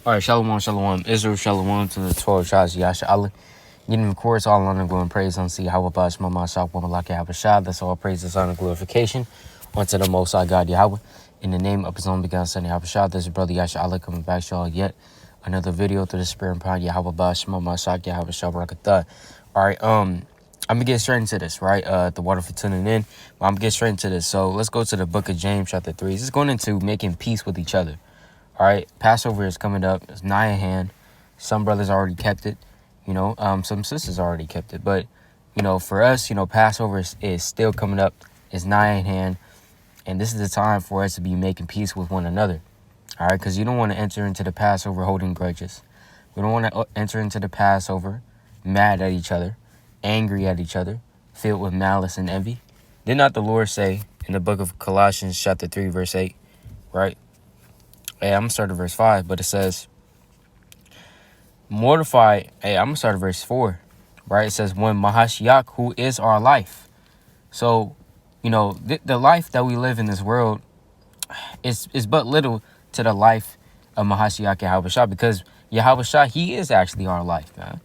All right, shalom, shalom, Israel, shalom to the 12 tribes of Yasha Allah. Giving, of course, all honor, glory, and praise unto Yahweh, Shema, Shah, Malaki, Habashah. That's all praise, honor, and glorification unto the Most High God, Yahweh. In the name of His own begotten Son, Habashah, this is Brother Yasha Allah coming back to y'all yet another video through the Spirit and power, Yahweh, Shema, Shah, Habashah, Barakatah. All right, I'm gonna get straight into this, right? The water for tuning in. But I'm gonna get straight into this. So let's go to the book of James, chapter 3. This is going into making peace with each other. All right, Passover is coming up. It's nigh at hand. Some brothers already kept it, some sisters already kept it. But, for us, Passover is still coming up. It's nigh at hand. And this is the time for us to be making peace with one another. All right, because you don't want to enter into the Passover holding grudges. We don't want to enter into the Passover mad at each other, angry at each other, filled with malice and envy. Did not the Lord say in the book of Colossians chapter 3, verse 8, right? Hey, I'm going to start at verse 5, but it says, mortify. Hey, I'm going to start at verse 4, right? It says, when Mahashiach, who is our life. So, the life that we live in this world is but little to the life of Mahashiach Yahweh, because Yahweh, he is actually our life, man.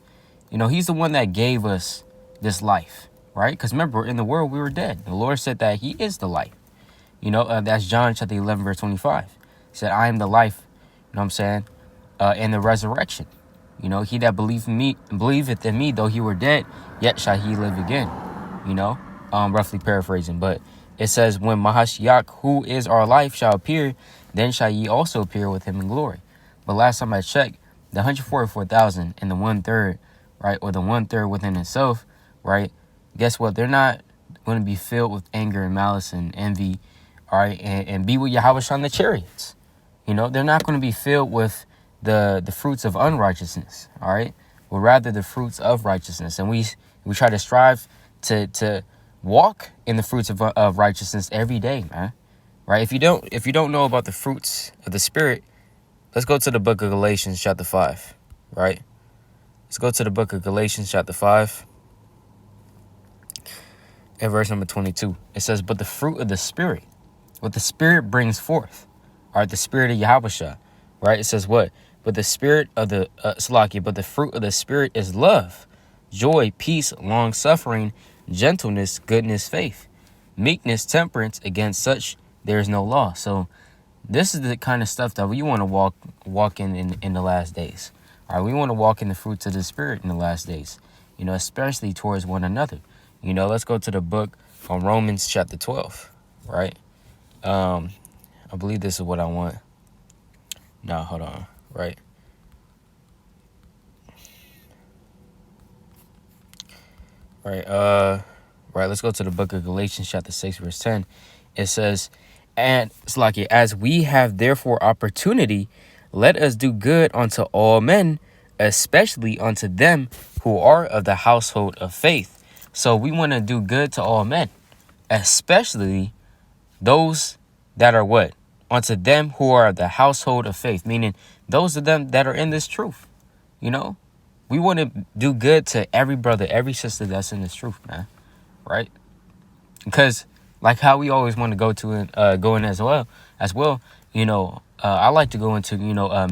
He's the one that gave us this life, right? Because remember, in the world, we were dead. The Lord said that he is the life. That's John chapter 11, verse 25. Said, I am the life, and the resurrection. He that believeth in me, though he were dead, yet shall he live again. Roughly paraphrasing. But it says, when Mahashiach, who is our life, shall appear, then shall ye also appear with him in glory. But last time I checked, the 144,000 and the 1/3, right, or the 1/3 within itself, right, guess what? They're not going to be filled with anger and malice and envy, all right, and be with Yahweh on the chariots. They're not going to be filled with the fruits of unrighteousness, all right, but rather the fruits of righteousness. And we try to strive to walk in the fruits of righteousness every day, man, right? If you don't know about the fruits of the Spirit, let's go to the book of Galatians chapter 5, right? Let's go to the book of Galatians chapter 5 and verse number 22. It says, but the fruit of the Spirit, what the Spirit brings forth, all right, the Spirit of Yahweh, right? It says what? But the Spirit of the but the fruit of the Spirit is love, joy, peace, long suffering, gentleness, goodness, faith, meekness, temperance. Against such there is no law. So this is the kind of stuff that we want to walk in the last days. All right, we want to walk in the fruits of the Spirit in the last days, especially towards one another. Let's go to the book on Romans chapter 12, right? I believe this is what I want. No, hold on, right? Right, let's go to the book of Galatians chapter 6, verse 10. It says, and it's like, as we have therefore opportunity, let us do good unto all men, especially unto them who are of the household of faith. So we want to do good to all men, especially those that are what? Unto them who are of the household of faith, meaning those of them that are in this truth. We want to do good to every brother, every sister that's in this truth, man, right? Because like how we always want to go in as well, I like to go into,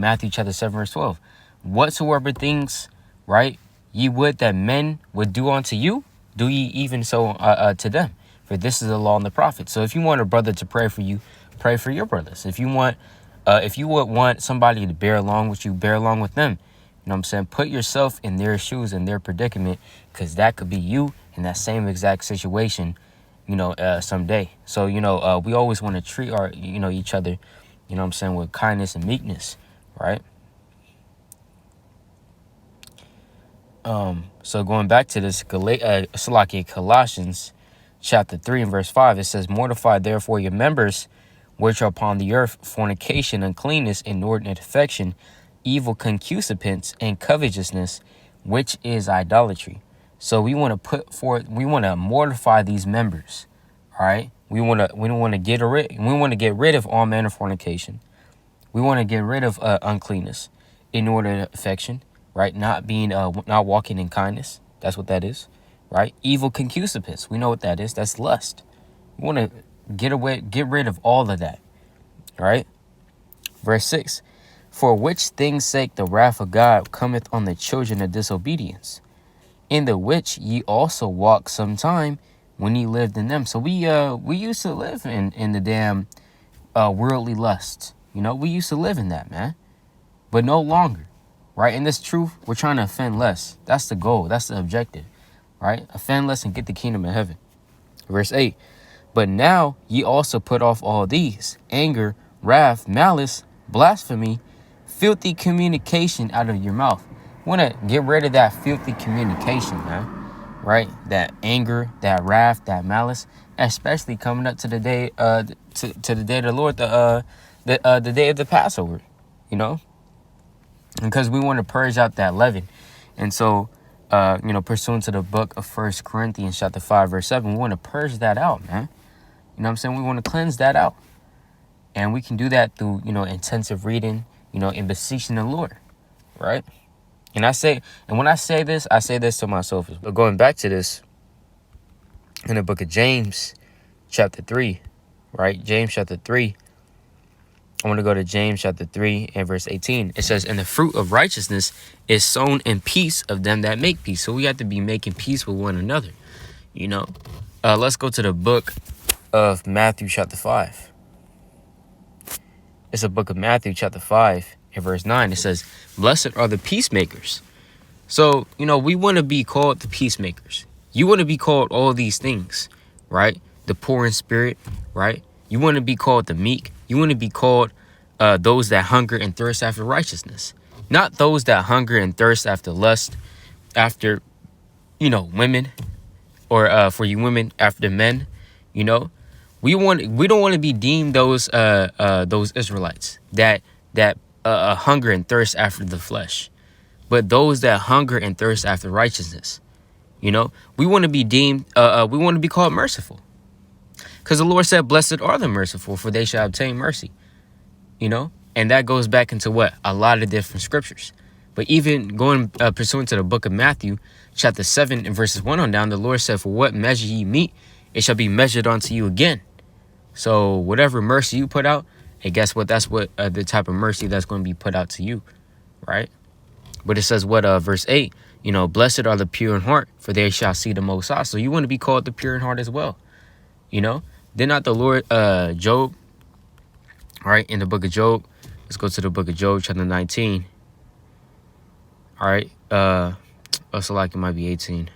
Matthew chapter 7, verse 12. Whatsoever things, right, ye would that men would do unto you, do ye even so to them. For this is the law and the prophets. So if you want a brother to pray for you, pray for your brothers. If you would want somebody to bear along with you, bear along with them. Put yourself in their shoes and their predicament, because that could be you in that same exact situation, someday. So, we always want to treat each other, with kindness and meekness, right? So going back to this Colossians chapter 3 and verse 5, it says, mortify therefore your members which are upon the earth, fornication, uncleanness, inordinate affection, evil concupiscence, and covetousness, which is idolatry. So we want to mortify these members. All right. We want to get rid of all manner of fornication. We want to get rid of uncleanness, inordinate affection, right? Not walking in kindness. That's what that is, right? Evil concupiscence. We know what that is. That's lust. We want to get rid of all of that. All right. Verse 6. For which things sake the wrath of God cometh on the children of disobedience, in the which ye also walked sometime when ye lived in them. So we used to live in the damn worldly lusts. You know, we used to live in that, man. But no longer. Right? In this truth, we're trying to offend less. That's the goal. That's the objective. Right? Offend less and get the kingdom of heaven. Verse 8. But now ye also put off all these: anger, wrath, malice, blasphemy, filthy communication out of your mouth. You want to get rid of that filthy communication, man. Right? That anger, that wrath, that malice, especially coming up to the day, to the day of the Lord, the day of the Passover. You know, because we want to purge out that leaven, and so, pursuant to the book of 1 Corinthians chapter 5, verse 7, we want to purge that out, man. You know what I'm saying? We want to cleanse that out. And we can do that through, intensive reading, and beseeching the Lord, right? And when I say this to myself. But going back to this, in the book of James, chapter 3, right? James chapter 3. I want to go to James chapter 3 and verse 18. It says, and the fruit of righteousness is sown in peace of them that make peace. So we have to be making peace with one another, Let's go to the book of Matthew chapter 5. It's a book of Matthew chapter 5 and verse 9. It says, blessed are the peacemakers. So, we want to be called the peacemakers. You want to be called all these things, right? The poor in spirit, right? You want to be called the meek. You want to be called those that hunger and thirst after righteousness. Not those that hunger and thirst after lust, after, women, or for you women, after men, We don't want to be deemed those Israelites that hunger and thirst after the flesh, but those that hunger and thirst after righteousness. We want to be deemed. We want to be called merciful, because the Lord said, "Blessed are the merciful, for they shall obtain mercy." And that goes back into what? A lot of different scriptures. But even going pursuant to the book of Matthew, chapter 7 and verses 1 on down, the Lord said, "For what measure ye mete, it shall be measured unto you again." So whatever mercy you put out, and guess what? That's what the type of mercy that's going to be put out to you, right? But it says what? Verse 8, blessed are the pure in heart, for they shall see the Most High. So you want to be called the pure in heart as well. Did not the Lord, Job, right? In the book of Job, let's go to the book of Job, chapter 19. All right. Also like it might be 18.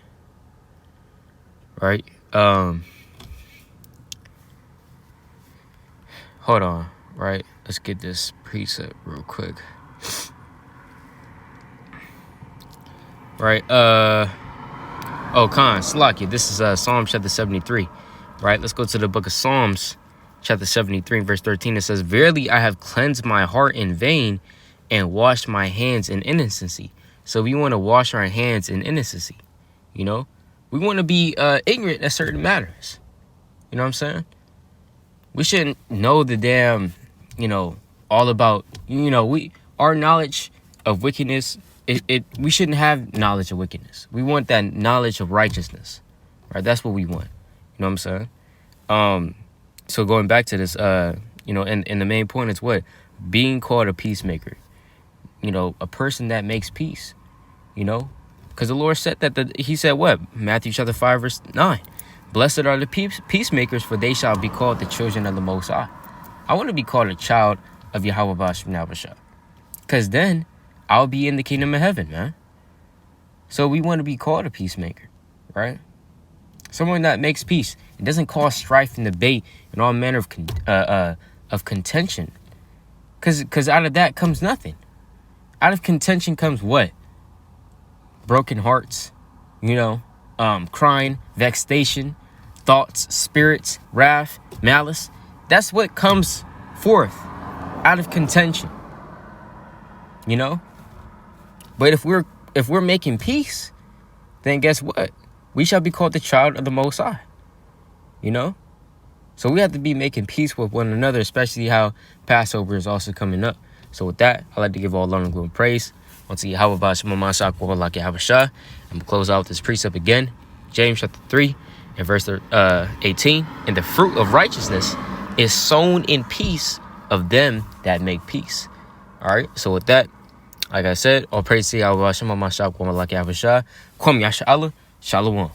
Right. Hold on, right? Let's get this preset real quick. Right, Salakia, this is Psalm chapter 73, right? Let's go to the book of Psalms, chapter 73, verse 13. It says, verily I have cleansed my heart in vain and washed my hands in innocency. So we want to wash our hands in innocency, We want to be ignorant of certain matters. You know what I'm saying? We shouldn't know the damn, all about, our knowledge of wickedness. We shouldn't have knowledge of wickedness. We want that knowledge of righteousness, right? That's what we want. You know what I'm saying? So going back to this, and the main point is what? Being called a peacemaker, a person that makes peace, because the Lord said he said what? Matthew chapter 5, verse 9. Blessed are the peacemakers, for they shall be called the children of the Most High. I want to be called a child of Yahweh Bashar, because then I'll be in the kingdom of heaven, man. So we want to be called a peacemaker, right? Someone that makes peace. It doesn't cause strife and debate and all manner of contention, because out of that comes nothing. Out of contention comes what? Broken hearts, crying, vexation, thoughts, spirits, wrath, malice. That's what comes forth out of contention. But if we're making peace, then guess what? We shall be called the child of the Most High. So we have to be making peace with one another, especially how Passover is also coming up. So with that, I'd like to give all love and glory and praise unto Yahweh Bashar like Yahushua. I'm going to close out this precept again. James chapter 3 and verse 18. And the fruit of righteousness is sown in peace of them that make peace. All right. So with that, like I said, all praise to Yahweh Hashem, Mashiach, Kwam Yasha Allah, Shalom.